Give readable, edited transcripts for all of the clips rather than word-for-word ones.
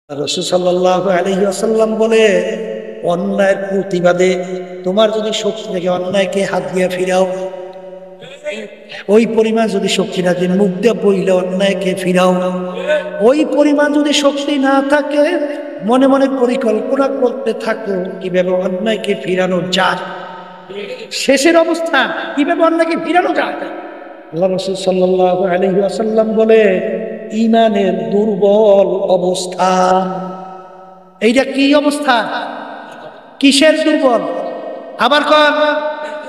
রাসূল সাল্লাল্লাহু আলাইহি ওয়াসাল্লাম বলে, অন্যায়ের প্রতিবাদে তোমার যদি শক্তি থেকে অন্যায়কে হাত দিয়ে ফিরাও, ওই পরিমাণ যদি শক্তি থাকে মুখ দিয়ে বইলে অন্যায়কে ফিরাও, ওই পরিমাণ যদি শক্তি না থাকে মনে মনে পরিকল্পনা করতে থাকো কিভাবে অন্যায়কে ফিরানো যায়। শেষের অবস্থা কিভাবে অন্যায়কে ফিরানো যায়। আল্লাহ রাসূল সাল্লাল্লাহু আলাইহি ওয়াসাল্লাম বলে, ঈমানের দুর্বল অবস্থা। এইটা কি অবস্থা? কিসের দুর্বল?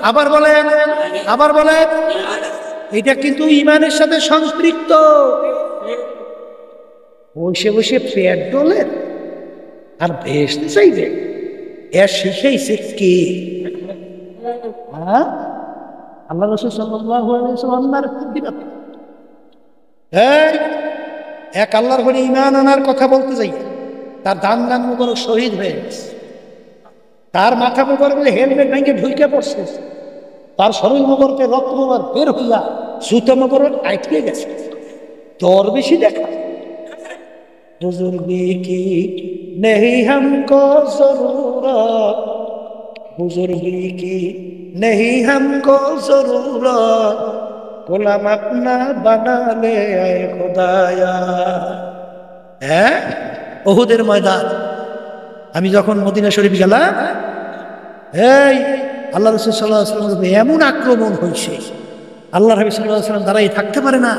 আবার বলেন। এটা কিন্তু ঈমানের সাথে সম্পৃক্ত। বসে বসে পেট ডলে আর ভেসতে চাইবে, এর শিখাইছে কে? আল্লাহ রাসূল সাল্লাল্লাহু আলাইহি ওয়াসাল্লামের প্রতিবাদ। এক আল্লাহর ঘরে ঈমান আনার কথা বলতে যাই, তার দান মুবারক শহীদ হয়ে গেছে, তার মাথা মুবারক হেলমেট ভেঙে ঢুকে পড়ছে, তার শরীর মুবারকে রক্ত মুবারক বের হইয়া জুতা মুবারক আটকে গেছে। তোর বেশি দেখা বুজুর্গি কি নেহি হামকো জরুরত, বুজুর্গি কি নেহি হামকো জরুরত, গোলাম আপনা বানালে আয়ে খোদায়া। উহুদের ময়দান আমি যখন মদিনা শরীফ গেলাম, আল্লাহ রাসূল সাল্লাল্লাহু আলাইহি ওয়াসাল্লাম এমন আক্রমণ হয়েছে, আল্লাহ নবী সাল্লাল্লাহু আলাইহি ওয়াসাল্লাম দাঁড়াই থাকতে পারে না,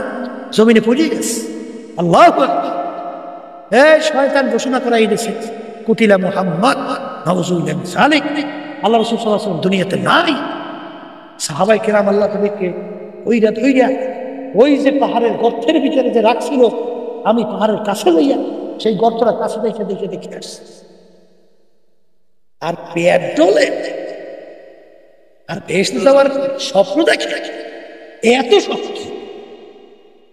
জমিনে পড়ে গেছে। আল্লাহু আকবার। শয়তান ঘোষণা করাই দিয়েছে, কুতিলা মুহাম্মদ নাউযুবিল্লাহি মিন যালিক। আল্লাহ রাসূল সাল্লাল্লাহু আলাইহি ওয়াসাল্লাম দুনিয়াতে নাই। সাহাবায়ে কেরাম আল্লাহ নবীকে ওই যে পাহাড়ের গর্তের ভিতরে যে রাখছিল, আমি পাহাড়ের কাছে লইয়া সেই গর্তটা কাছে দেখে আসছি। আর পেট ডলে আর ভেসতে যাওয়ার স্বপ্ন দেখে, এত শক্তি।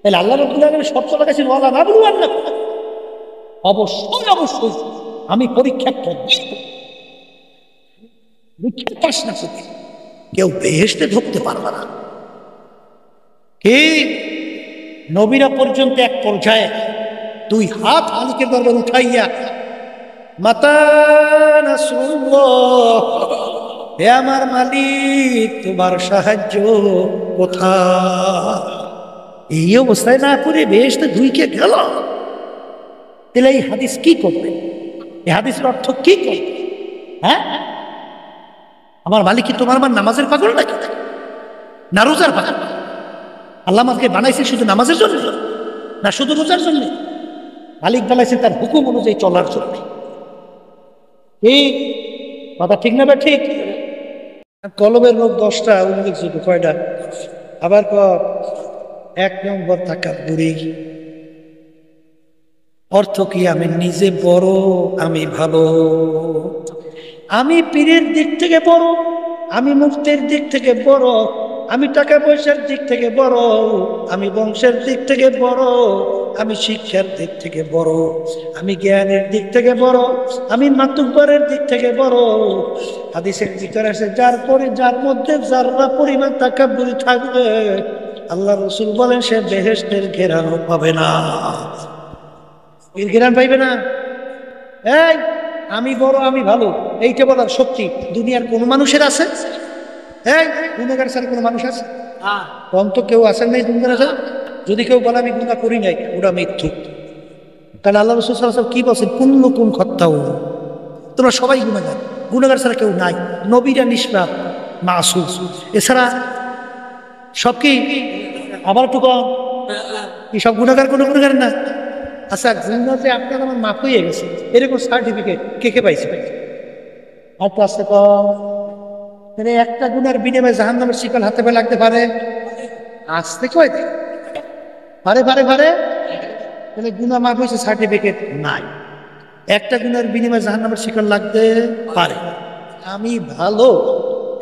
তাহলে আল্লাহ রাব্বুল আলামিন শর্ত লাগাইছেন, ওয়ালা নাবলুওয়ান্নাকুম, অবশ্যই আমি পরীক্ষা করব। পরীক্ষা পাস না করতে কেউ বেহেশতে ঢুকতে পারবে না। কি নবীরা পর্যন্ত এক পর্যায়ে দুই হাত মালিকের দরবারে উঠাইয়া, মাতা নাসরুল্লাহ, হে আমার মালিক তোমার সাহায্য কোথায়? এই অবস্থায় না করে বেহেশতে ধুইকে গেল। তাহলে এই হাদিস কি করবে? এই হাদিসের অর্থ কি করবে? আমার মালিক কি তোমার আমার নামাজের পাগল নাকি, না রোজার পাগল? আল্লাহ আমাকে বানাইছে শুধু নামাজের জন্য না শুধু রোজার জন্য? মালিক বানাইছে তার হুকুম অনুযায়ী চলার জন্য। এই কথা ঠিক না? ঠিক। কলমের রোগ 10টা, উল্লেখযোগ্য কয়টা? আবার 1 নম্বর তাকাব্বুরি। অর্থ কি? আমি নিজে বড়, আমি ভালো, আমি পীরের দিক থেকে বড়, আমি মুফতির দিক থেকে বড়, আমি টাকা পয়সার দিক থেকে বড়, আমি বংশের দিক থেকে বড়, আমি শিক্ষার দিক থেকে বড়, আমি জ্ঞানের দিক থেকে বড়, আমি মাতুব্বরের দিক থেকে বড়। হাদিসের ভিতরে আছে, যার মধ্যে যারা পরিমাণ তাকাব্বুরি থাকবে, আল্লাহ রাসূল বলেন সে বেহেশতের ঘেরানো পাবে না। ঘেরান পাইবে না। আমি বড়, আমি ভালো, এইটা বলার শক্তি দুনিয়ার কোন মানুষের আছে? গুনাহগার ছাড়া কোনো মানুষ আছে? কম তো কেউ আছেন নাই গুনাহগার আছে। যদি কেউ বলে আমি গুনাহ করি নাই, ওটা মিথ্যু। তাহলে আল্লাহ রাসূল সাল্লাল্লাহু আলাইহি ওয়াসাল্লাম কি বলছেন? কুল্লুকুম খাত্তাউন, তোমরা সবাই গুনাহগার, গুনাহগার ছাড়া কেউ নাই। নবীরা নিষ্পাপ, মাসুম, এছাড়া সব কি? আবার একটু কম, কি সব গুনাহগার? কোনো গুনাহগার না। আচ্ছা, গুনাহ যে আপনার আমার মাফ হয়ে গেছে, এরকম সার্টিফিকেট কে পাইছে? আর তো আছে কম। তাহলে একটা গুনার বিনিময়ে জাহান্নামের শিকল হাতে পায়ে লাগতে পারে? আসতে কয় পারে। তাহলে গুনাহ মাফ হয়েছে, সার্টিফিকেট নাই। একটা গুনার বিনিময়ে জাহান্নামের শিকল লাগতে পারে। আমি ভালো,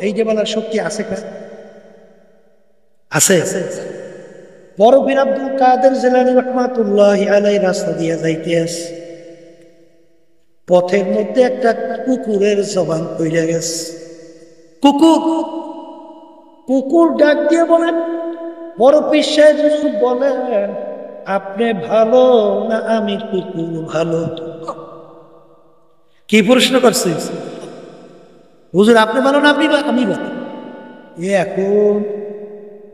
এই যে বলার শক্তি আছে কার? আছে। বড় পীর আব্দুল কাদের জিলানী রাহমাতুল্লাহি আলাইহি রাস্তা দিয়ে যাইতে আছে, পথের মধ্যে একটা কুকুরের জবান পড়ে গেছে। কুকুর ডাক দিয়ে বলেন, বড় পীর সাহেব বলেন, আপনি ভালো না আমি কুকুর ভালো? কি প্রশ্ন করছে? হুজুর আপনি ভালো না আপনি আমি ভালো? এখন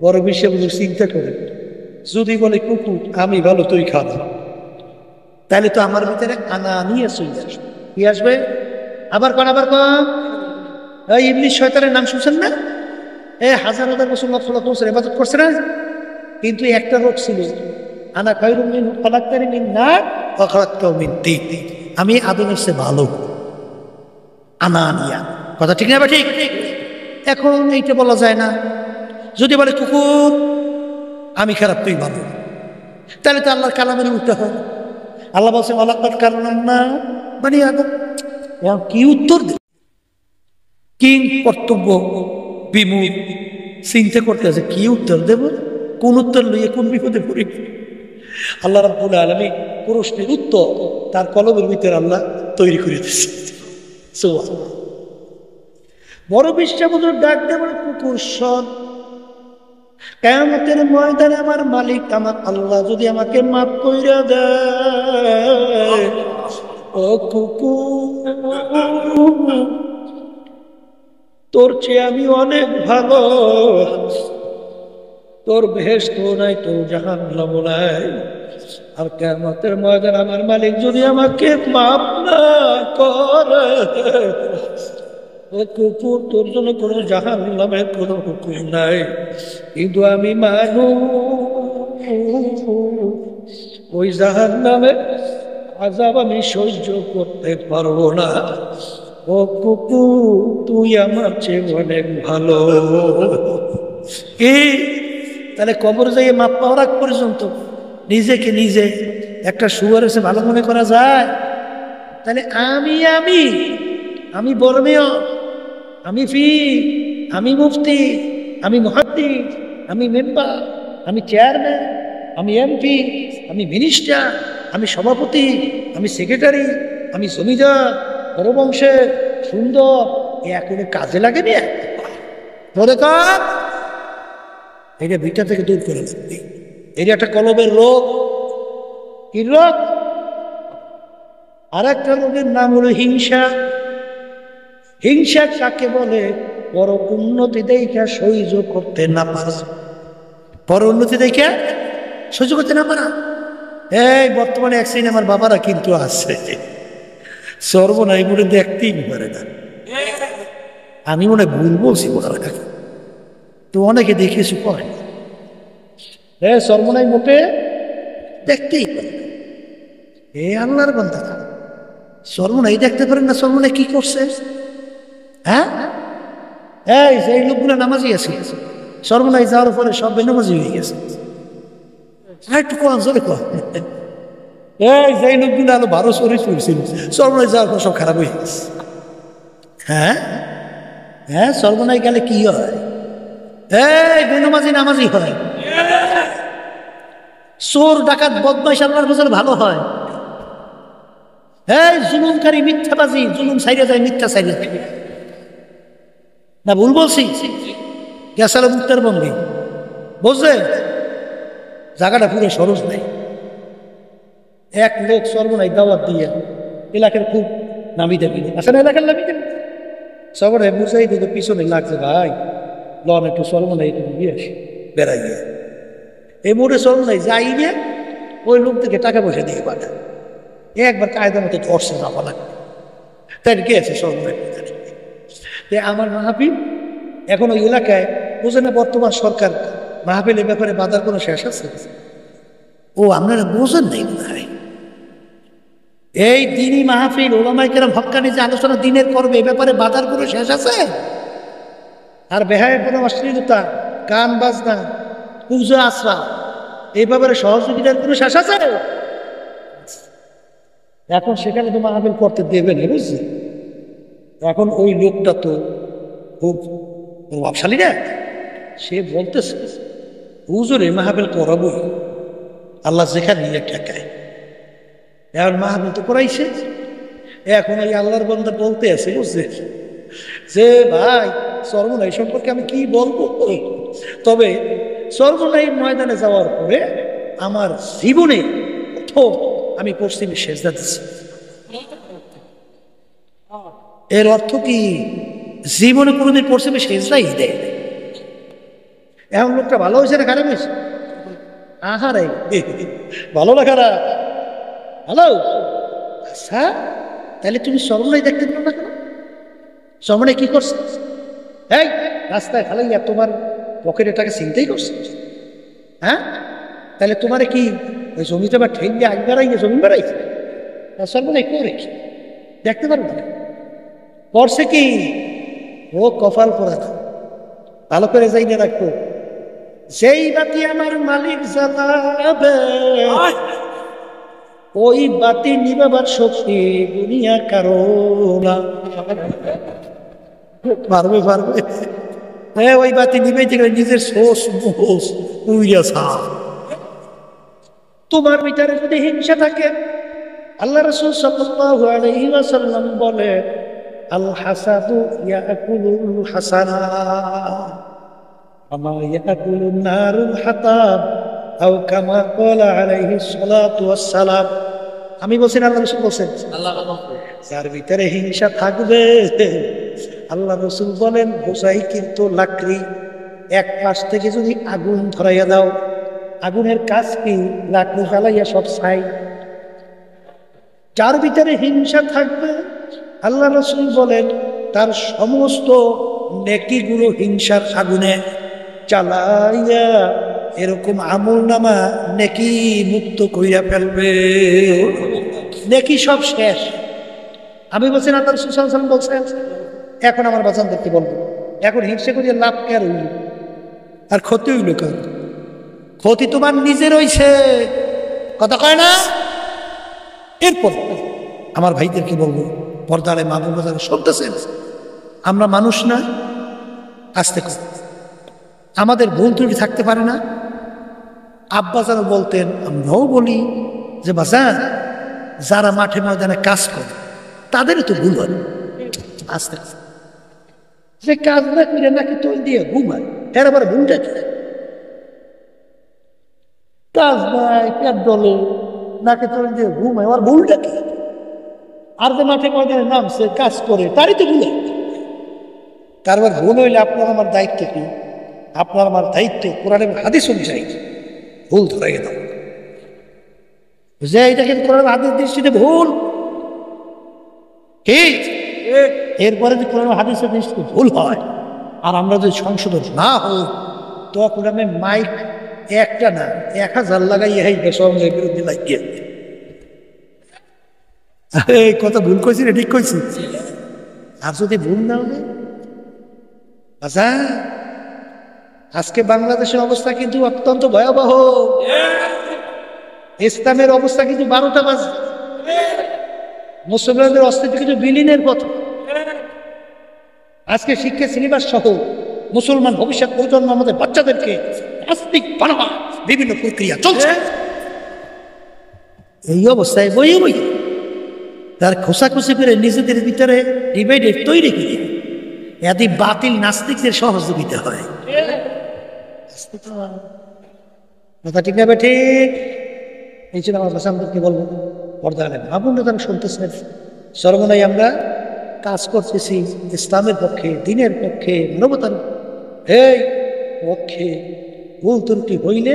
বড় বিশ্বে হুজুর চিন্তা করে যদি বলে কুকুর আমি ভালো তুই খাবো, তাহলে তো আমার ভিতরে আনা নিয়ে চলে আসবে। কি আসবে? আবার কন আবার কন। এই ইবলিস শয়তানের নাম শুনছেন না? হাজার হাজার বছর লক্ষ লক্ষ বছর ইবাদত করছে না, কিন্তু একটা রোগ ছিল, আনা খায়রুম মিনহু খালাকতানি মিন নার ওয়া খালাকতাহু মিন তিন। আমি আদমের চেয়ে ভালো। আনা নিয়া কথা ঠিক না বা ঠিক? এখন এইটা বলা যায় না। যদি বলে কুকুর আমি খারাপ তুই ভালো, তাহলে তো আল্লাহর কালামের উল্টা হয়। আল্লাহ বলছে ওয়ালাকাদ কাররামনা বানি আদম। কি উত্তর দেব? কি কর্তব্য বিমুখ চিন্তা করতে আছে, কি উত্তর দেব? কোন উত্তর লইয়ে কোন বিপদে পড়ি? আল্লাহ রাব্বুল আলামিন প্রশ্নের উত্তর তার কলমের ভিতরে আল্লাহ তৈরি করে দিচ্ছে। সুবহানাল্লাহ। বড় বিশ্বাবুজুর ডাক দেব কুকুর শোন, কিয়ামতের ময়দানে আমার মালিক আমার আল্লাহ যদি আমাকে মাফ কইরা দেয়, ও কুকুর তোর চেয়ে আমি অনেক ভালো, তোর বেহেশত নাই তোর জাহান্নাম নাই। আর কিয়ামতের ময়দানে আমার মালিক যদি আমাকে মাফ না করে, ও কুকুর তোর জন্য কোনো জাহান্নামের কোনো হুকুম নাই, কিন্তু আমি মানুষ, ওই জাহান্নামে আযাব আমি সহ্য করতে পারবো না। ও কুকুর তুই আমার চেয়ে অনেক ভালো। কি তাহলে কবর যাইয়ে মাপ পাওয়ার আগ পর্যন্ত নিজেকে নিজে একটা শুয়ার এসে ভালো মনে করা যায়? তাহলে আমি আমি আমি বড় মেয়র, আমি ফি, আমি মুফতি, আমি মুহাদ্দিস, আমি মেম্বার, আমি চেয়ারম্যান, আমি এমপি, আমি মিনিস্টার, আমি সভাপতি, আমি সেক্রেটারি, আমি জমিদার, বড় বংশের সুন্দর, এ কোনো কাজে লাগে না। মনে কর এটা ভিটা থেকে দূর করে লাগবে। এটা একটা কলমের রোগ। কি রোগ? আর একটা রোগের নাম হলো হিংসা। হিংসা কাকে বলে? বড় উন্নতি দেখা সহ্য করতে না পারা। বড় উন্নতি দেখা সহ্য করতে না পারা। এই বর্তমানে এক সিনেমার বাবারা কিন্তু আছে, সর্বনাই মনে দেখতেই পারে না। আমি মনে ভুল বলছি ওনারা, তো অনেকে দেখেছি পরে সর্বনাই মোটে দেখতেই পারে না। এ আল্লাহর বান্দা, সর্বনাই দেখতে পারেন না? সর্বনাই কি করছে? হ্যাঁ, এই যে লোকগুলো নামাজি আছে, সর্বনাই যাওয়ার পরে সব বেনামাজি হয়ে গেছে। আর একটু কম জোরে কম। এই যে লোকগুলো আলো 12 শরীর চলছিল, সর্বনাই যাওয়ার পর সব খারাপ হয়ে গেছে। হ্যাঁ হ্যাঁ, সর্বনাই গেলে কি হয়? এই বেনামাজি নামাজি হয়, চোর ডাকাত বদমাইশ আল্লাহর ফজলে ভালো হয়। এই জুলুমকারী মিথ্যাবাজি জুলুম সাইরে যায়, মিথ্যা সাইরে যায় না। ভুল বলছি? গেছাল উত্তরবঙ্গে বুঝলে জায়গাটা পুরো সরস নাই। এক লোক সর্বনাই দাওয়াত দিয়ে এলাকার খুব নামি দেবী আছে না, এলাকার নামি দেবী সর্বনাই বুঝাই দিত পিছনে লাগছে, ভাই লন একটু সর্বনাই দিয়ে আসি বেড়াই গিয়ে। এই মোড়ে সর্বনাই যাই গিয়ে ওই লোক থেকে টাকা পয়সা দিয়ে পাঠায়। একবার কায়দা মতো ধরছে যাওয়া লাগবে, তাই গিয়েছে সর্বনাই। আমার মাহফিল এখন ওই এলাকায় বুঝে না, বর্তমান সরকার মাহফিলের ব্যাপারে বাধার কোনো শেষ আছে? ও আপনারা বোঝেন নাই মনে হয়। এই দিনই মাহফিল ওলামায়ে কেরাম হক্কানি যে আলোচনা দিনের করবে, এ ব্যাপারে বাধার কোনো শেষ আছে? আর বেহায়া কোনো অশ্লীলতা, গান বাজনা, পূজা আশ্রা, এই ব্যাপারে সহযোগিতার কোনো শেষ আছে? এখন সেখানে তো মাহফিল করতে দেবে না, বুঝলি? এখন ওই লোকটা তো খুব প্রভাবশালী না, সে বলতেছে হুজুরে মাহফিল করাবই, আল্লাহ যেখানে নিয়ে ঠেকায়। এখন মাহফিল তো করাইছে, এখন ওই আল্লাহর বান্দা বলতে আছে বুঝছে যে ভাই সর্বনাই সম্পর্কে আমি কি বলবো, তবে সর্বনাই ময়দানে যাওয়ার পরে আমার জীবনে প্রথম আমি পশ্চিমে সেজদা দিচ্ছি। এর অর্থ কি? জীবনে কোনোদিন পড়ছে সেজদাই দেয়। এমন লোকটা ভালো হয়েছে না খারাপ হয়েছে? আহারে ভালো না খারাপ? ভালো। আচ্ছা, তাহলে তুমি সর্বনাই দেখতে পারো না কেন? সর্বনাই কি করছে? এই রাস্তায় খালাইয়া তোমার পকেটে টাকা চিন্তাই করছে। হ্যাঁ, তাহলে তোমার কি ওই জমিতে বা ঠেল দিয়ে আগ বেড়াইয়ে জমি বেড়াইছে? সর্বনাই করে কি দেখতে পারো না? করছে কি? ও কপাল পরা ভালো করে যাই না রাখবো। যেই বাতি আমার মালিক জ্বালাবে, ওই বাতি নিবাবার শক্তি দুনিয়া কারো না। পারবে পারবে? হ্যাঁ, ওই বাতি নিবাইতে গেলে নিজের সোস মোস উইয়া সাপ। তোমার ভিতরে যদি হিংসা থাকে, আল্লাহ রাসূল সাল্লাল্লাহু আলাইহি ওয়াসাল্লাম বলে, আল হাসাদু ইয়াকুলুল হাসানাত আমা ইয়াকুলুন নারুল হাতাব আও কামা ক্বালা আলাইহিস সালাতু ওয়াস সালাম। আমি বলছি না, আল্লাহ রাসূল বলেন, যার ভিতরে হিংসা থাকবে, আল্লাহ রাসূল বলেন, বোঝাই কিন্তু লাকড়ি। এক পাশ থেকে যদি আগুন ধরাইয়া দাও, আগুনের কাজ কি? লাকড়ি জ্বালাইয়া সব ছাই। যার ভিতরে হিংসা থাকবে, আল্লাহ রাসূল বলেন, তার সমস্ত নেকিগুলো হিংসার আগুনে জ্বালাইয়া এরকম আমল নামা নেকি মুক্ত কইরা ফেলবে। নেকি সব শেষ। আমি বলছি না, আল্লাহ রাসূল সাল্লাল্লাহু আলাইহি ওয়াসাল্লাম বলছেন। এখন আমার বাচ্চাদেরকে বলবো, এখন হিংসা করিয়া লাভ কে আর হইল? আর ক্ষতি হইল কার? ক্ষতি তোমার নিজের হইছে, কথা কয় না? এরপর আমার ভাইদেরকে বলবো, পর্দারে মামুন বাজারে শুনতেছেন, আমরা মানুষ না? আস্তে করে আমাদের ভুল ত্রুটি থাকতে পারে না? আব্বা যারা বলতেন, আমরাও বলি যে বাজার, যারা মাঠে ময়দানে কাজ করে তাদেরও তো ভুল হয়। আস্তে আস্তে যে কাজ না করে নাকি তৈল দিয়ে ঘুমায়, এর আবার ভুলটা কি? কাজ নাই, পেট ডলে, নাকি তৈল দিয়ে ঘুমায়, আমার ভুলটা কি? আর যে মাঠে ময়দানে নামছে কাজ করে, তারই তো ভুল। কারবার ভুল হইলে আপনার আমার দায়িত্ব কি? আপনার আমার দায়িত্ব কোরআনের হাদিস অনুযায়ী ভুল ধরে গেল, যে এটা কিন্তু কোরআনের হাদিস দৃষ্টিতে ভুল। ঠিক, এরপরে যদি কোরআন হাদিসের দৃষ্টিতে ভুল হয় আর আমরা যদি সংশোধন না হই, তখন আমি মাইক একটা না 1000 লাগাইয়া সঙ্গে বিরুদ্ধে লাগিয়ে। এই কথা ভুল কইছি না ঠিক কইছি? আর যদি ভুল না হবে, আচ্ছা, আজকে বাংলাদেশের অবস্থা কিন্তু অত্যন্ত ভয়াবহ। ইসলামের অবস্থা কিন্তু 12টা বাজে। মুসলমানদের অস্তিত্ব কিন্তু বিলীনের পথে। আজকে শিক্ষা সিলেবাস সহ মুসলমান ভবিষ্যৎ প্রজন্ম আমাদের বাচ্চাদেরকে নাস্তিক বানানো বিভিন্ন প্রক্রিয়া চলছে। এই অবস্থায় বই বই তার খোসাখুসি করে নিজেদের ভিতরে ডিভাইডেড তৈরি করে এদি বাতিল নাস্তিকদের সহযোগিতা হয়। কথা ঠিক না? ঠিক। এই ছিল আমার বাসামদেরকে বলবো, পর্দা আলেন আপনারা তারা শুনতেছেন, সর্বদাই আমরা কাজ করতেছি ইসলামের পক্ষে, দিনের পক্ষে, মানবতার পক্ষে। ভুল ত্রুটি হইলে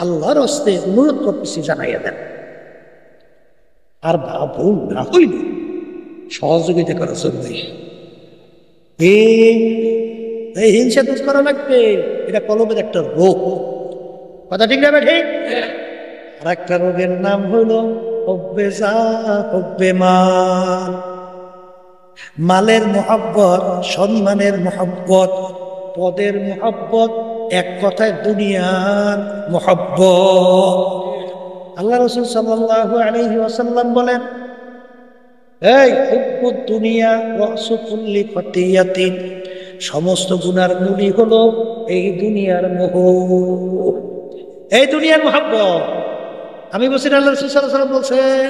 আল্লাহর হস্তে অনুরোধ করতেছি, জানাইয়া দেন। আর ভুল না হইলে সহযোগিতা করা জরুরি। এই হিংসা দূর করা লাগবে, এটা কলমের একটা রোগ। কথা ঠিক না? ঠিক। আর একটা রোগের নাম হইল মাল। মালের মোহাব্বত, সম্মানের মোহাব্বত, পদের মোহাব্বত, এক কথায় দুনিয়ার মোহাব্বত। আল্লাহ রাসূল সাল্লাল্লাহু আলাইহি ওয়াসাল্লাম বলেন, এই হুব্বুদ দুনিয়া রাসু কুল্লি খতিয়াতিন, সমস্ত গুনার মূলই হলো এই দুনিয়ার মোহ, এই দুনিয়ার মোহাব্বত। আমি বলছি আল্লাহ রাসূল সাল্লাল্লাহু আলাইহি ওয়াসাল্লাম বলছেন,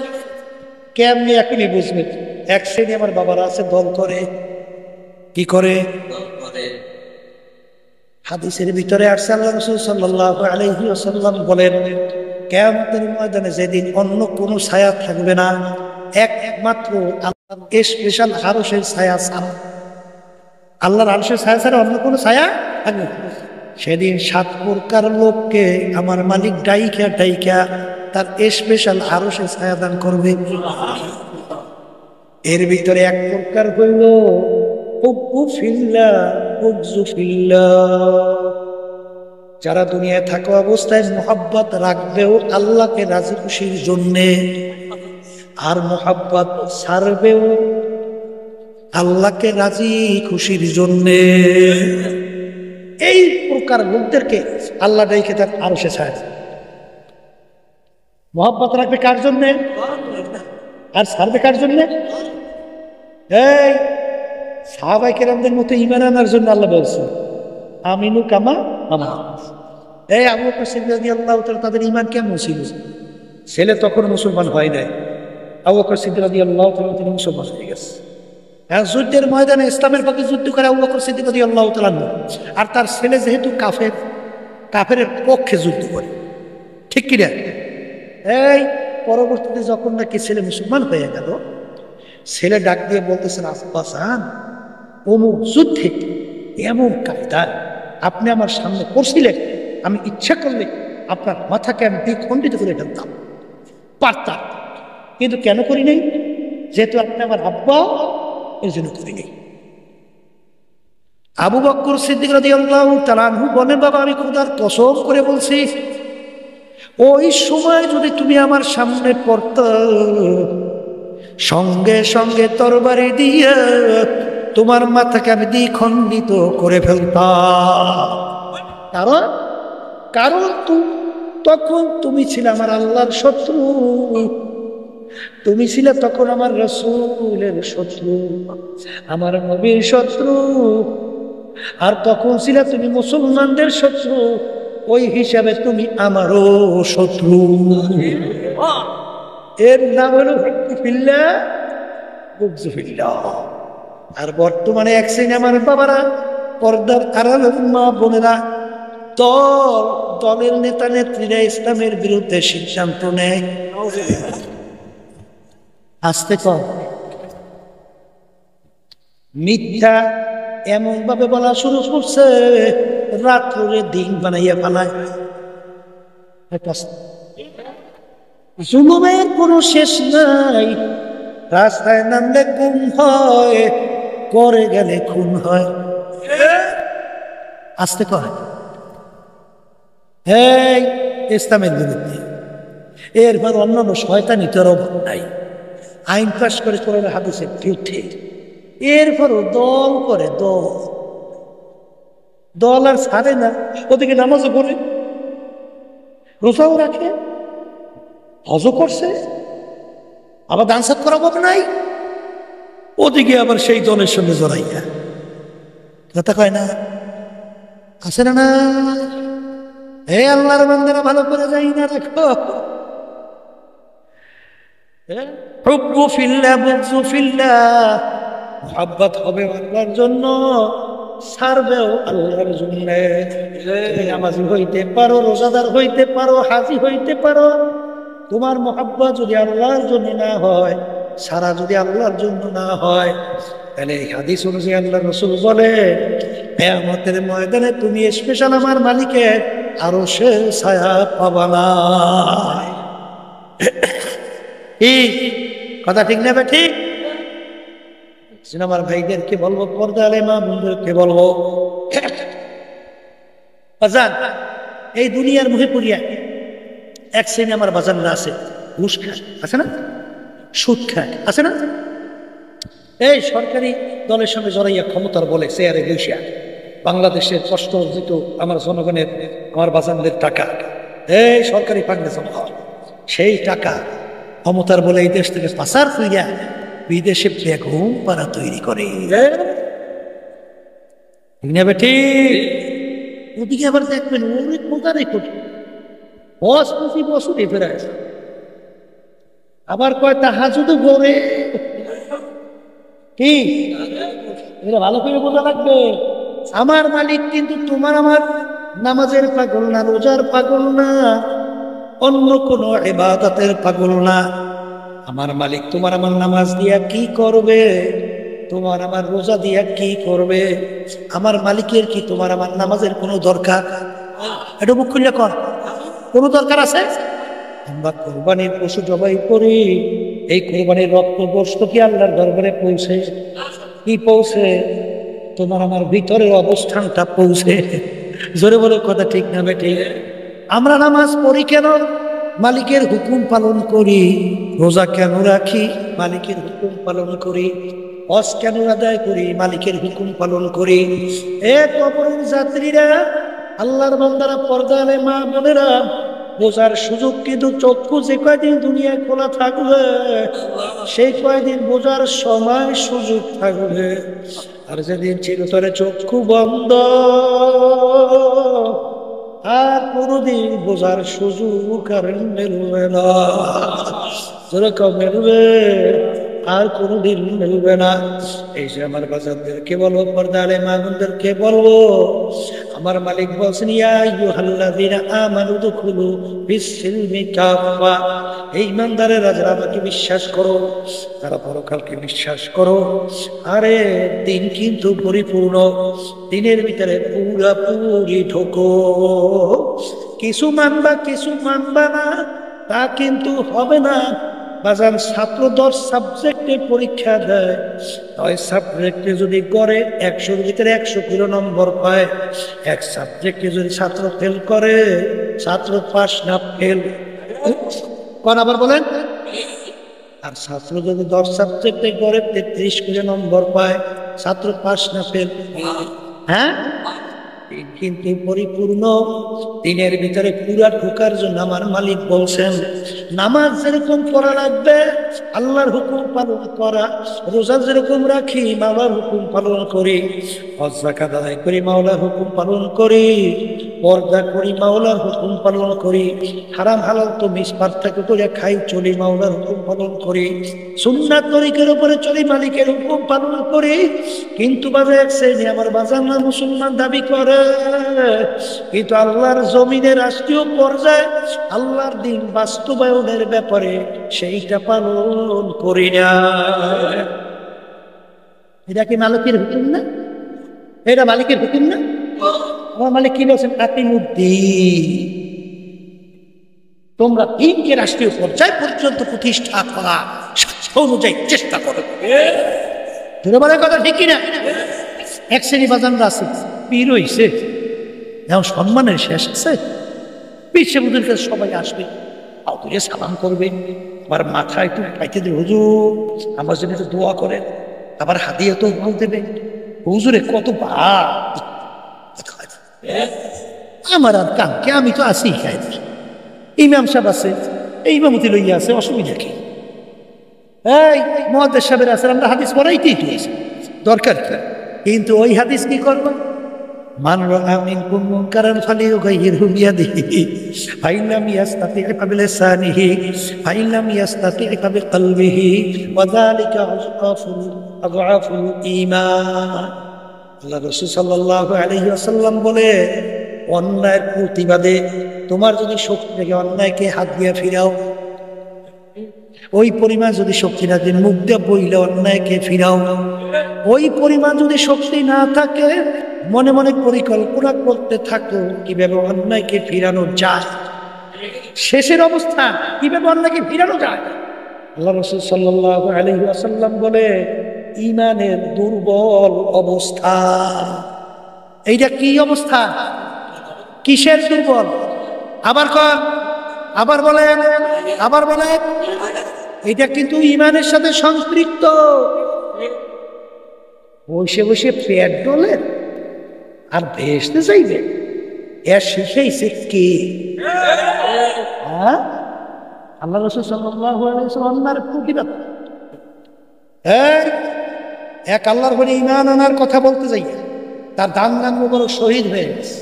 কেমনি এখনই বুঝবেন। এক শ্রেণী আমার বাবারা আছে, দল করে। কি করে? হাদিসের ভিতরে আসছে, আল্লাহ রাসূল সাল্লাল্লাহু আলাইহি ওয়াসাল্লাম বলেন, কিয়ামতের ময়দানে যেদিন অন্য কোনো ছায়া থাকবে না, একমাত্র স্পেশাল আরশের ছায়া ছাড়া, আল্লাহর আরশের ছায়া ছাড়া অন্য কোনো ছায়া থাকবে না। সেদিন 7 প্রকার লোককে আমার মালিক ডাইকা ডাইকা তার স্পেশাল আরশের ছায়া দান করবে। এর ভিতরে 1 প্রকার হইল হুব্বু ফিল্লাহ বুগযু ফিল্লাহ, যারা দুনিয়ায় থাকা অবস্থায় মোহাব্বত রাখবেও আল্লাহকে রাজি খুশির জন্যে, আর মোহাব্বত ছাড়বেও আল্লাহকে রাজি খুশির জন্যে। এই প্রকার লোকদেরকে আল্লাহ ডাইকে তার আরশে ছায়া। মোহাব্বত রাখবে কার জন্যে আর ছাড়বে কার জন্যে? এই সাহাবায়ে কেরামদের মতো ঈমান আনার জন্য আল্লাহ বলছেন আমিনু কামা আমা। এই আবু বকর সিদ্দিক রাদিয়াল্লাহু তাআলা তাদের ঈমান কেমন ছিল? ছেলে তখন মুসলমান হয় নাই, আবু বকর সিদ্দিক রাদিয়াল্লাহু তাআলা তিনি মুসলমান হয়ে গেছে। যুদ্ধের ময়দানে ইসলামের পক্ষে যুদ্ধ করে আবু বকর সিদ্দিক রাদিয়াল্লাহু তাআলা, আর তার ছেলে যেহেতু কাফের, কাফেরের পক্ষে যুদ্ধ করে, ঠিক কি না? এই পরবর্তীতে যখন নাকি ছেলে মুসলমান হয়ে গেল, ছেলে ডাক দিয়ে বলতেছেন আব্বা জান, অমুক যুদ্ধে এমন কায়দায় আপনি আমার সামনে পড়ছিলেন, আমি ইচ্ছা করলে আপনার মাথাকে আমি দ্বিখণ্ডিত করে ফেলতাম, পারতাম, কিন্তু কেন করি নাই? যেহেতু আপনি আমার আব্বা, এর জন্য করি নাই। আবু বকর সিদ্দিক রাদিয়াল্লাহু তাআলা আনহু বলেন, বাবা আমি খোদার কসম করে বলছি, ওই সময় যদি তুমি আমার সামনে পড়তা, সঙ্গে সঙ্গে তরবারি দিয়ে তোমার মাথাকে আমি দ্বিখণ্ডিত করে ফেলতাম। কারণ কারণ তখন তুমি ছিলে আমার আল্লাহর শত্রু, তুমি ছিলে তখন আমার রাসূলের শত্রু, আমার নবীর শত্রু, আর তখন ছিলে তুমি মুসলমানদের শত্রু, ওই হিসাবে তুমি আমারও শত্রু। এর নাম হলো হুব্বু ফিল্লাহ বুগযু ফিল্লাহ। আর বর্তমানে এক শ্রেণী আমার বাবারা, পর্দার আড়ালের মা বোনেরা, দলের নেতা নেত্রীরা ইসলামের বিরুদ্ধে সিদ্ধান্ত নেয়। আসতে কর মিথ্যা এমন ভাবে বলা শুরু করছে, রাত্রে দিন বানাইয়া পালায়। জুলুমের কোনো শেষ নাই, রাস্তায় নামলে গুম হয়, করে গেলে খুন হয়। আসতে কয় এই ইসলামের বিরুদ্ধে। এরপর অন্যান্য শয়তানি তোর অভাব নাই, আইন পাশ করে কোরআন হাদিসের বিরুদ্ধে। এরপরও দল করে, দল আর ছাড়ে না, ওদিকে নামাজও পড়ে, রোজাও রাখে, হজও করছে, আবার দান সাত করা অভাব নাই, ওদিকে আবার সেই দলের সঙ্গে জড়াইয়া কথা কয় না, আছে না? হে আল্লাহর বান্দারা, ভালো করে যাই না রাখো। হুব্বু ফিল্লাহ বুগযু ফিল্লাহ, মুহাব্বত হবে আল্লাহর জন্য, ছাড়বেও আল্লাহর জন্য। নামাজি হইতে পারো, রোজাদার হইতে পারো, হাজি হইতে পারো, তোমার মুহাব্বত যদি আল্লাহর জন্য না হয়, সারা যদি আল্লাহর জন্য না হয়, তাহলে এই হাদিস অনুযায়ী আল্লাহ রাসূল বলে কিয়ামতের ময়দানে তুমি স্পেশাল আমার মালিকের আরশের ছায়া পাবা না। কথা ঠিক না? ঠিক। আমার ভাইদেরকে বলবো, পর্দা আলে মা বোনদেরকে বলবো, বাজান এই দুনিয়ার মুখে পড়িয়া এক শ্রেণী আমার বাজানরা আছে, ঘুষ খায়, আছে না? সুদ খায়, আছে না? এই সরকারি দলের সঙ্গে জড়াইয়া ক্ষমতার বলে চেয়ারে বসিয়া বাংলাদেশের কষ্ট অর্জিত আমার জনগণের, আমার বাজানদের টাকা এই সরকারি ফান্ডে জমা হয়, সেই টাকা ক্ষমতার বলে এই দেশ থেকে পাচার করিয়া বিদেশে বেগম পাড়া তৈরি করে। ওদিকে আবার দেখবেন অনেক মজারই করি, 25 বছরে ফেরা আছে, আবার কয় তাহাজ্জুদ পড়ে। কি এটা ভালো করে বোঝা লাগবে। আমার মালিক কিন্তু তোমার আমার নামাজের পাগল না, রোজার পাগল না, অন্য কোনো ইবাদতের পাগল না। আমার মালিক তোমার আমার নামাজ দিয়া কি করবে, তোমার আমার রোজা দিয়া কি করবে? আমার মালিকের কি তোমার আমার নামাজের কোনো দরকার? এটা মুখ খুললে কর, কোনো দরকার আছে? আমরা কোরবানির পশু জবাই করি, এই কোরবানির রক্ত গোশত কি আল্লাহর দরবারে পৌঁছে? কি পৌঁছে? তোমার আমার ভিতরের অবস্থানটা পৌঁছে। জোরে বলে কথা ঠিক না বেঠিক? আমরা নামাজ পড়ি কেন? মালিকের হুকুম পালন করি। রোজা কেন রাখি? মালিকের হুকুম পালন করি। হজ কেন আদায় করি? মালিকের হুকুম পালন করি। এ কবরের যাত্রীরা, আল্লাহর বান্দারা, পর্দারে মা বোনেরা, বোঝার সুযোগ কিন্তু চক্ষু যে কয়দিন দুনিয়ায় খোলা থাকবে সেই কয়দিন বোঝার সময় সুযোগ থাকবে। আর যেদিন চিরতরে চক্ষু বন্ধ, আর কোনদিন বোঝার সুযোগ আর মেলবে না। যেরকম মেলবে আর কোনদিন মিলবে না। এই যে আমার বাজারদেরকে বলবো, পর্দারে মাগুনদেরকে বলবো, আমার মালিক বলছেন ইয়া আইয়ুহাল্লাযীনা আমানু দুখুলু ফিস-সিলমি কাফা। এই ইমানদারেরা যারা আমাকে বিশ্বাস করো, তারা পরকালকে বিশ্বাস করো, আরে দিন কিন্তু পরিপূর্ণ, দিনের ভিতরে পুরাপুরি ঢোকো। কিছু মানবা কিছু মানবা না তা কিন্তু হবে না। বাজান, ছাত্র 10 সাবজেক্টে পরীক্ষা দেয়, 9 সাবজেক্টে যদি করে 100-র ভিতরে 100 কিলো নম্বর পায়। এক সাবজেক্টে যদি ছাত্র ফেল করে, ছাত্র পাস না ফেল? কোন আবার বলেন? আর ছাত্র যদি 10 সাবজেক্টে করে 33 কিলো নম্বর পায়, ছাত্র পাস না ফেল? হ্যাঁ, কিন্তু পরিপূর্ণ। দিনের ভিতরে পুরা ঢোকার জন্য আমার মালিক বলছেন নামাজ যেরকম পড়া লাগবে, আল্লাহর হুকুম পালন করা। রোজা যেরকম রাখি, মাওলার হুকুম পালন করি। হজ যাকাত আদায় করি, মাওলার হুকুম পালন করি। পর্দা করি, মাওলার হুকুম পালন করি। হারাম হালাল তো পার্থক্য করে খাই, চলি, মাওলার হুকুম পালন করি। সুন্নাত তরিকের উপরে চলি, মালিকের হুকুম পালন করি। কিন্তু বাজে এক শ্রেণী আমার বাজার না মুসলমান দাবি করে, কিন্তু আল্লাহর জমিনে রাষ্ট্রীয় পর্যায়ে আল্লাহর দিন বাস্তবায়নের ব্যাপারে সেইটা পালন করি না। এটা কি মালিকের হুকুম না? এটা মালিকের হুকুম না? আমার মালিক কি বলছেন? আকিমুদ্দিন, তোমরা দিনকে রাষ্ট্রীয় পর্যায় পর্যন্ত প্রতিষ্ঠা করা স্বাস্থ্য অনুযায়ী চেষ্টা করো। ধন্যবাদের কথা ঠিক কিনা? এক শ্রেণী বাজানরা আছে, পীর হইছে, এখন সম্মানের শেষ আছে। পীর সাহেবদের কাছে সবাই আসবে, আউতুরে সালাম করবে, আবার মাথায় একটু পাইতে দেবে, হুজুর আমার জন্য একটু দোয়া করেন, আবার হাদিয়া তো বল দেবে। হুজুরে কত আমার আর কামকে, আমি তো আছি খাই। ইমাম সাহেব আছে, এই ইমামতি লইয়া আছে, অসুবিধা কি? এই মুহাদ্দিস সাহেবের আছে, আমরা হাদিস পড়াইতেই তো আছে, দরকার কি? কিন্তু ওই হাদিস কি করবো? মান রাআ মিনকুম মুনকারান ফালিয়ুগাইয়িরহু বিয়াদিহি ফাইন লাম ইয়াসতাতি' ফাবিলিসানিহি ফাইন লাম ইয়াসতাতি' ফাবিকলবিহি ওয়া যালিকা আযআফুল ঈমান। আল্লাহ রাসূল সাল্লাল্লাহু আলাইহি ওয়াসাল্লাম বলে, অন্যায়ের প্রতিবাদে তোমার যদি শক্তি থাকে, অন্যায়কে হাত দিয়ে ফিরাও। ওই পরিমাণ যদি শক্তি না থাকে, মুখ দিয়ে বইলে অন্যায়কে ফিরাও। ওই পরিমাণ যদি শক্তি না থাকে, মনে মনে পরিকল্পনা করতে থাকো কিভাবে অন্যায়কে ফিরানো যায়। শেষের অবস্থা কিভাবে অন্যায়কে ফিরানো যায়। আল্লাহ রাসূল সাল্লাল্লাহু আলাইহি ওয়াসাল্লাম বলে, ঈমানের দুর্বল অবস্থা। এইটা কি অবস্থা? কিসের দুর্বল? আবার কর, আবার বলেন, আবার বলেন। এটা কিন্তু ঈমানের সাথে সম্পৃক্ত। বসে বসে পেট ডলে আর ভেসতে চাইবে, এর শিখেইছে কে? আল্লাহ রাসূল সাল্লাল্লাহু আলাইহি ওয়াসাল্লামের প্রতিবাদ। এক আল্লাহর বলে ঈমান আনার কথা বলতে যাই, তার দান মোবারক শহীদ হয়ে গেছে,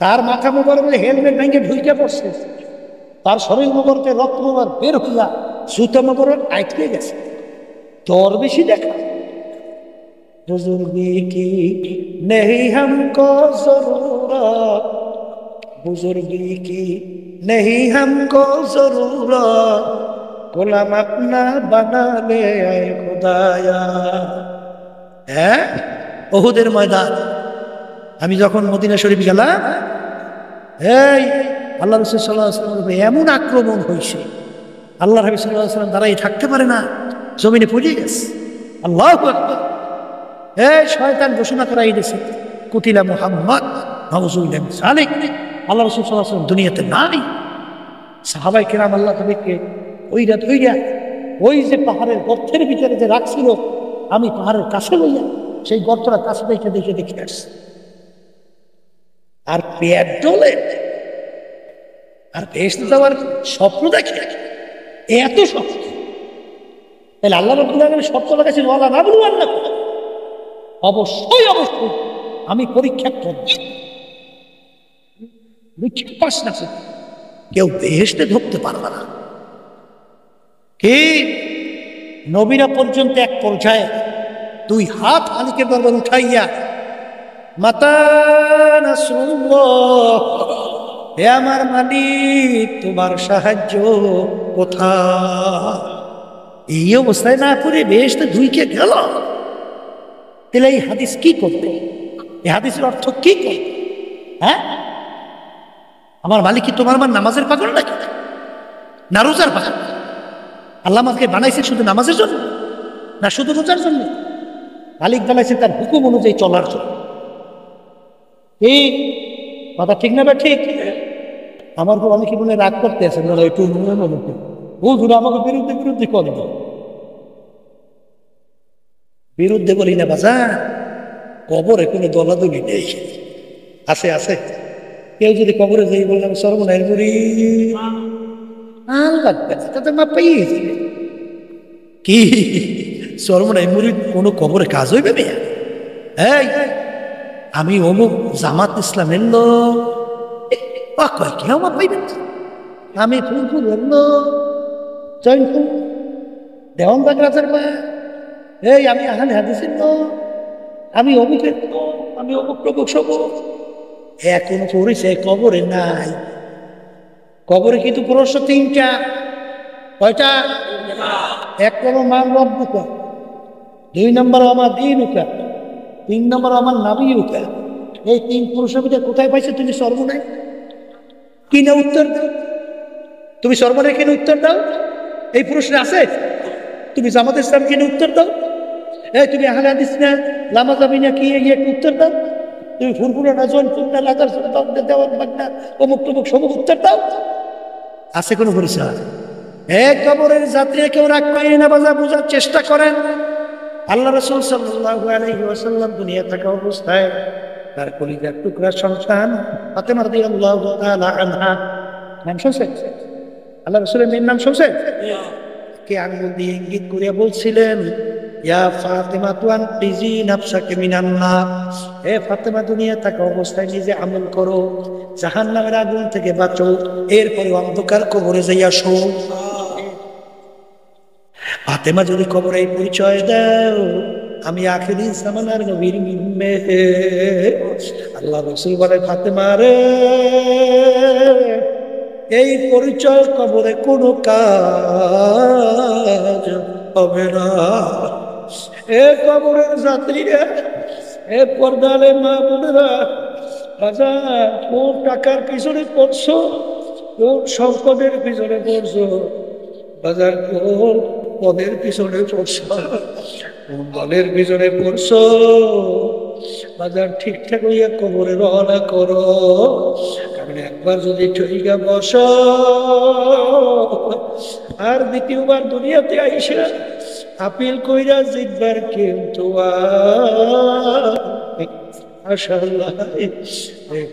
তার মাথা মোবারক হেলমেট ভেঙে ঢুকে পড়ছে, তার শরীর মোবারকে রক্ত মোবারক বের হইয়া জুতা মোবারক আটকে গেছে। তোর বেশি দেখা बुजुर्गी की नहीं हमको जरूरत, बुजुर्गी की नहीं हमको जरूरत, গোলাম আপনা বানালে আয় খোদায়া। হ্যাঁ, ওহুদের ময়দান আমি যখন মদিনা শরীফ গেলাম, এই আল্লাহ রাসূল সাল্লাল্লাহু আলাইহি ওয়াসাল্লাম এমন আক্রমণ হয়েছে, আল্লাহ হাবিব সাল্লাল্লাহু আলাইহি ওয়াসাল্লাম দাঁড়াই থাকতে পারে না, জমিনে পড়ে গেছে। আল্লাহু আকবার। এই শয়তান ঘোষণা করাই দিয়েছে কুতিলা মুহাম্মদ নাউযুবিল্লাহি মিন যালিক। আল্লাহ রাসূল সাল্লাল্লাহু আলাইহি ওয়াসাল্লাম দুনিয়াতে নাই। সাহাবায়ে কেরাম আল্লাহ নবীকে ওইরা ধইরা ওই যে পাহাড়ের গর্তের ভিতরে যে রাখছিল, আমি পাহাড়ের কাছে লইয়া সেই গর্তটা কাছে দেখে দেখে দেখে আসছি। আর পেট ডলে আর বেহেশতে যাওয়ার স্বপ্ন দেখে, এত স্বপ্ন। তাহলে আল্লাহ রাব্বুল আলামিন শর্ত লাগাইছেন ওয়ালা নাবলুয়ান্নাকুম, অবশ্যই অবশ্যই আমি পরীক্ষা করব। পরীক্ষা পাস না করে কেউ বেহেশতে ঢুকতে পারবে না। কি নবীরা পর্যন্ত এক পর্যায়ে দুই হাত মালিকের দরবার উঠাইয়া মাতা নাসরুল্লাহ, হে আমার মালিক তোমার সাহায্য কোথায়, এই অবস্থায় না করে বেহেশতে ধুইকে গেল। তাহলে এই হাদিস কি করবে? এই হাদিসের অর্থ কি করবে? হ্যাঁ, আমার মালিক কি তোমার আমার নামাজের পাগল নাকি, না রোজার পাগল? আল্লাহ আমাকে বানাইছে শুধু নামাজের জন্য না শুধু রোজার জন্য? মালিক বানাইছে তার হুকুম অনুযায়ী চলার জন্য। এই কথা ঠিক না? ঠিক। আমার তো অনেকে মনে রাগ করতে আছেন, একটু হুজুর আমাকে বিরুদ্ধে বিরুদ্ধে করে দাও। বিরুদ্ধে বলি না বাজা, কবরে কোনো দলাদলি নেই। আছে আছে, কেউ যদি কবরে যাই বললাম সর্বনায়ের মুড়ি তাতে মা পাইয়েছি কি সর্বনাই মুড়ি কোনো কবরে কাজ হইবে মেয়া? এই আমি অমুক জামাত ইসলামের লোক, কয় কেউ মা পাইবেন? আমি ফুলফুল লোক, জয়নপুর দেওয়ানবাগ রাজার মা, এই আমি আহলে হাদিসের লোক, আমি অমুকের লোক, আমি অমুক প্রমুখ সবুক। এখন করেছে কবরে নাই। কবরে কিন্তু প্রশ্ন তিনটা। কয়টা? এক নম্বর মান রব্বুকা, দুই নম্বর আমার দীনুকা, তিন নম্বর আমার নাবিয়ুকা। এই তিন প্রশ্নের ভিতরে কোথায় পাইছে তুমি সর্বনাই? কিনা উত্তর দাও। তুমি সর্বনাই কিনে উত্তর দাও, এই প্রশ্নে আছে? তুমি জামাত ইসলাম কিনে উত্তর দাও। এই তুমি আহলে হাদিস না, লামা যাবি না, কি একটু উত্তর দাও। তুমি ফুরফুরা না, জয়নপুর না, লাদার দেওয়ানবাগ না, অমুক তমুক সবুক উত্তর দাও। আছে কোনো পরিচয়? এক কবরের যাত্রী কেউ রাগ করে না বাজা, বোঝার চেষ্টা করেন। আল্লাহ রাসূল সাল্লাল্লাহু আলাইহি ওয়াসাল্লাম দুনিয়া থাকা অবস্থায় তার কলিজার টুকরা সন্তান ফাতেমা রাদিয়াল্লাহু তাআলা আনহা, নাম শুনছেন? আল্লাহ রাসূলের মেয়ের নাম শুনছেন? কে আঙ্গুল দিয়ে ইঙ্গিত করে বলছিলেন, ইয়া ফাতেমা তুআনকিজি নাফসাকা মিনান নার, হে ফাতেমা দুনিয়া থাকা অবস্থায় নিজে আমল করো, জাহান্নামের আগুন থেকে বাঁচো, এরপরে অন্ধকার কবরে যাইয়া শো। ফাতেমা যদি কবরে এই পরিচয় দাও, আমি আখিরি জামানার নবীর মেয়ে। আল্লাহ রাসূল বলে, ফাতেমা রে, এই পরিচয় কবরে কোনো কাজ হবে না। এ কবরের যাত্রীরা, এ পর্দালে মা বোনেরা, বাজার কোন টাকার পিছনে পড়ছো, কোন সম্পদের পিছনে পড়ছো, বাজার কোন পদের পিছনে পড়ছো, কোন দলের পিছনে পড়ছো, বাজার ঠিকঠাক হইয়া কবরে রওনা করো। কারণ একবার যদি ঠইগা বসো আর দ্বিতীয়বার দুনিয়াতে আইসা আপিল কইরা জিতবার কিন্তু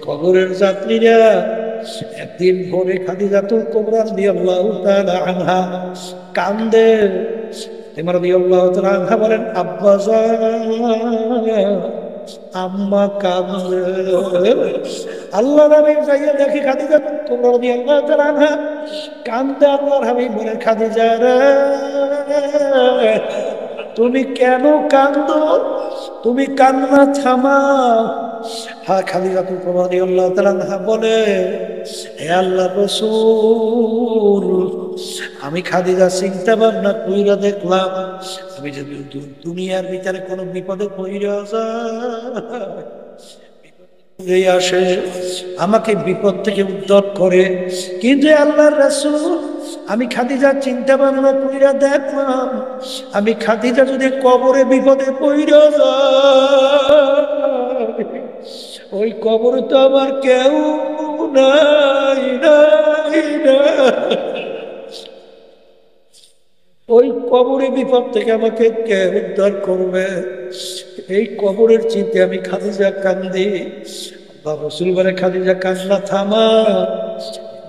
কবরের যাত্রীরা একদিন ভোরে খাদিজাতুল কুবরা রাদিয়াল্লাহু তাআলা আনহা কান্দে। ফাতেমা রাদিয়াল্লাহু তাআলা আনহা বলেন, আব্বা জান, আম্মা কান্দে। আল্লাহর হাবিব যাইয়া দেখি খাদিজাতুল কুবরা রাদিয়াল্লাহু তাআলা আনহা কান্দে। আল্লাহর হাবিব বলেন, খাদিজা রে, তুমি কেন কান্দো? তুমি কান্না থামাও। হ্যাঁ, খাদিজাতুল কুবরা রাদিয়াল্লাহু তাআলা আনহা বলে, হে আল্লাহ রাসূল, আমি খাদিজা চিন্তা ভাবনা কইরা দেখলাম, আমি যদি দুনিয়ার ভিতরে কোনো বিপদে পড়িয়া যাই আসে, আমাকে বিপদ থেকে উদ্ধার করে, কিন্তু আল্লাহর রাসূল আমি খাদিজা চিন্তা ভাবনা কইরা দেখলাম, আমি খাদিজা যদি কবরে বিপদে পড়িয়া যায়, ওই কবরে তো আমার কেউ নাই নাই নাই, ওই কবরে বিপদ থেকে আমাকে কে উদ্ধার করবে? এই কবরের চিন্তে আমি খাদিজা কান্দি। আল্লাহ রসুল বলে, খাদিজা কান্না থামা,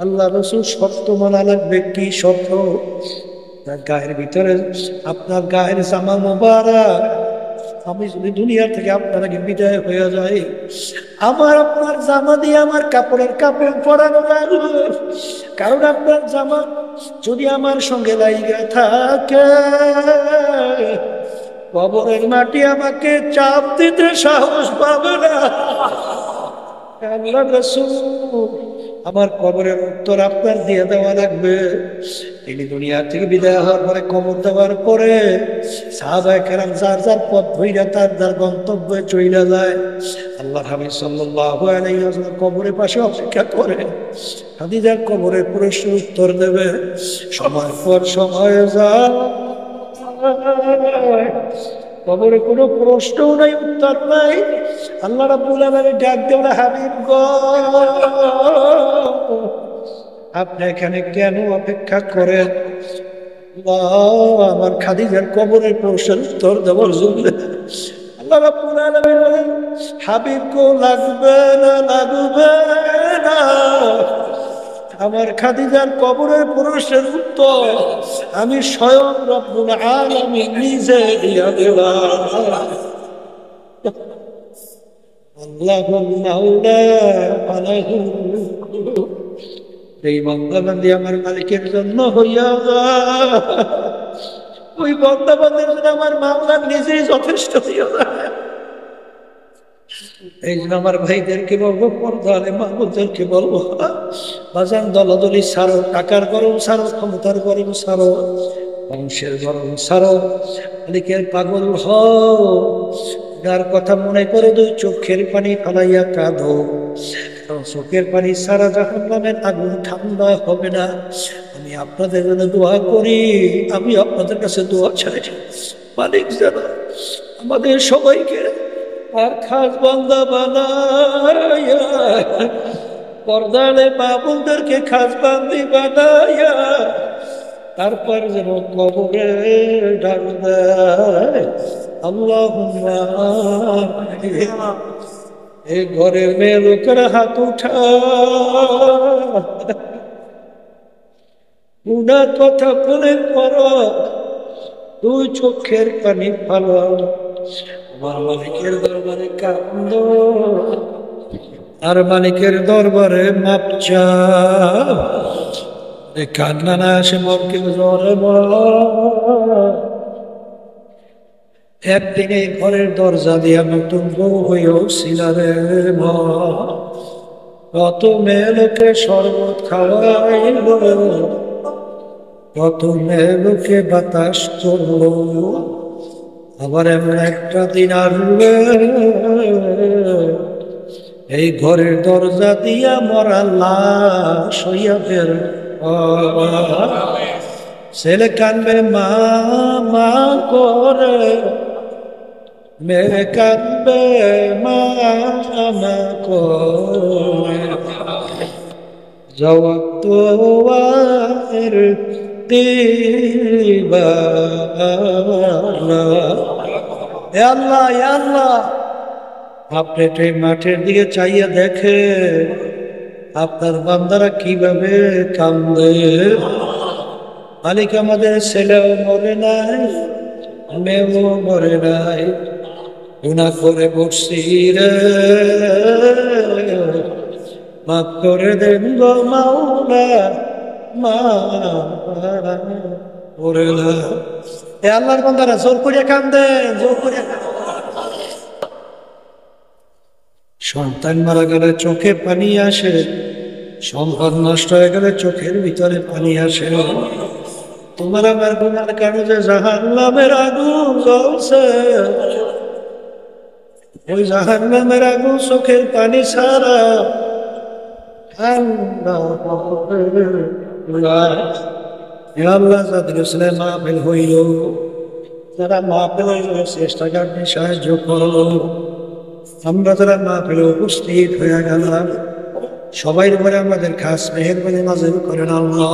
আল্লাহ রসুল শর্ত মানা লাগবে। কি শর্ত? তার গায়ের ভিতরে, আপনার গায়ের জামা মোবারক, আমি যদি দুনিয়া থেকে আপনার আগে বিদায় হয়ে যাই, আমার আপনার জামা দিয়ে আমার কাপড়ের কাপড় পরানো লাগবে। কারণ আপনার জামা যদি আমার সঙ্গে লাইগা থাকে, কবরের মাটি আমাকে চাপ দিতে সাহস পাবে না। আল্লাহ রাসূল, আমার কবরের উত্তর আপনার দিয়ে দেওয়া লাগবে। তিনি দুনিয়া থেকে বিদায় হওয়ার পরে, কবর দেওয়ার পরে সাহাবায়ে কেরাম যার যার পথ ধইরা তার যার গন্তব্যে চইলা যায়। আল্লাহ হাবিব সাল্লাল্লাহু আলাইহি ওয়াসাল্লাম কবরের পাশে অপেক্ষা করে, খাদিজার কবরের প্রশ্নের উত্তর দেবে। সময় পর সময় যায়, কবরে কোনো প্রশ্নও নাই, উত্তর নাই। আল্লাহ রাব্বুল আলামিন ডাক দেওয়া, হাবিব গো, আপনি এখানে কেন অপেক্ষা করেন? আমার খাদিজার কবরের প্রশ্নের উত্তর দেওয়ার জন্য। আল্লাহ রাব্বুল আলামিন বলেন, হাবিব গো, লাগবে না লাগবে না, আমার খাদিজার কবরের প্রশ্নের উত্তর আমি স্বয়ং রব্বুল আলামিন নিজে দিয়া দিলাম। আল্লাহুল মাওলা আলাইহি, এই বান্দাবান্দি আমার মালিকের জন্য হইয়া যায়, ওই বান্দাবান্দির জন্য আমার মাওলা নিজেই যথেষ্ট হইয়া যায়। এই জন্য আমার ভাইদেরকে বলবো, পর্দারে মাহবুবদেরকে বলবো, বাজান দলাদলি ছাড়ো, টাকার গরম ছাড়ো, ক্ষমতার গরম ছাড়ো, বংশের গরম ছাড়ো, মালিকের পাগল হও। যার কথা মনে করে দুই চোখের পানি ফেলাইয়া কাঁদো, কারণ চোখের পানি সারা জাহান্নামের আগুন ঠান্ডা হবে না। আমি আপনাদের জন্য দোয়া করি, আমি আপনাদের কাছে দোয়া চাই, মালিক যেন আমাদের সবাইকে আর খাস বান্দা বানায়া, পর্দালে বাবুদেরকে খাস বান্দি বানায়া, তারপর যেন কবরে ডাল দেয়। আল্লাহুম্মা, এই ঘরের মেয়ে লোকের হাত উঠা, গুনার কথা মনে করো, দুই চোখের পানি ফালো, আমার মালিকের দরবারে কান্দো, আর মালিকের দরবারে মাপ চাও। কান্না না আসে মনকে জোরে বল। একদিন এই ঘরের দরজা দিয়া নতুন বউ হইয়াছিল রে মা, কত মেয়ে লোকে শরবত খাওয়াইল, কত মেয়ে লোকে বাতাস করলো, আবার এমন একটা দিন আসবে এই ঘরের দরজা দিয়া মরা লাশ হইয়া বের, ছেলে কানবে মা মা করে, মেয়ে কানবে মা মা করে, জবাব তো আর দিবা না। এ আল্লাহ, এ আল্লাহ, আপনি তো এই মাঠের দিকে চাইয়া দেখে আপনার বান্দারা কিভাবে কান্দে। মালিক, আমাদের ছেলেও মরে নাই, মেয়েও মরে নাই, গুনাহ করে বসছি রে, মাফ করে দেন গো মাওলা, মাফ করে না। এ আল্লাহর বান্দারা জোর করিয়া কান্দে, জোর করিয়া কান্দে। সন্তান মারা গেলে চোখে পানি আসে, সম্পদ নষ্ট হয়ে গেলে চোখের ভিতরে পানি আসে। তোমার আমার গুনার কারণে জাহান্নামের আগুন জ্বলছে, ওই জাহান্নামের আগুন চোখের পানি ছাড়া আল্লাহ যাদের মাহফিল হইল, যারা মাহফিল হইল চেষ্টাকে আপনি সাহায্য করো। আমরা যারা মাহফিলে উপস্থিত হয়ে গেলাম, সবাই উপরে আমাদের খাস মেহেরবানি নাযিল করেন আল্লাহ।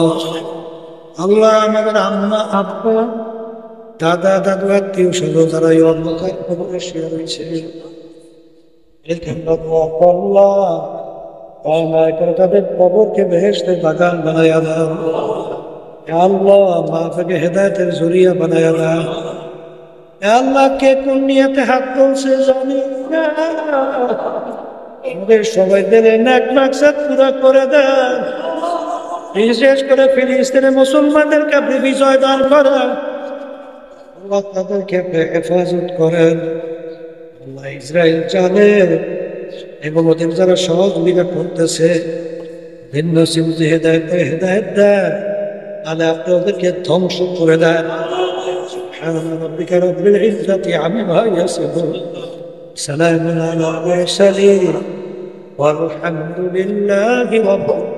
আল্লাহ আমাদের আম্মা আব্বা দাদা দাদু আত্মীয় স্বজন যারা এই অন্ধকার কবরে শুয়ে রয়েছে, তাদের কবরকে বেহেশতের বাগান বানাইয়া দাও আল্লাহ। মাহফিলকে হেদায়েতের জরিয়া বানাইয়া দাও আল্লাহ। কে কোন নিয়তে হাত তুলছে জানি না, আমাদের সবাই দিলে নেক মাকসাদ পুরা করে দেন। বিশেষ করে ফিলিস্তিনের মুসলমানদেরকে আপনি বিজয় দান করেন আল্লাহ, তাদেরকে হেফাজত করেন আল্লাহ। ইসরায়েল জানে এবং ওদের যারা সহযোগিতা করতেছে ভিন্ন সিমতি হেদায়েত দেয়, তাহলে আপনি ওদেরকে ধ্বংস করে দেন। সুবহান রাব্বিকা রাব্বিল ইজ্জাতি আম্মা ইয়াসিফুন, সালামুন আলাল মুরসালিন, ওয়ালহামদুলিল্লাহি রাব্বিল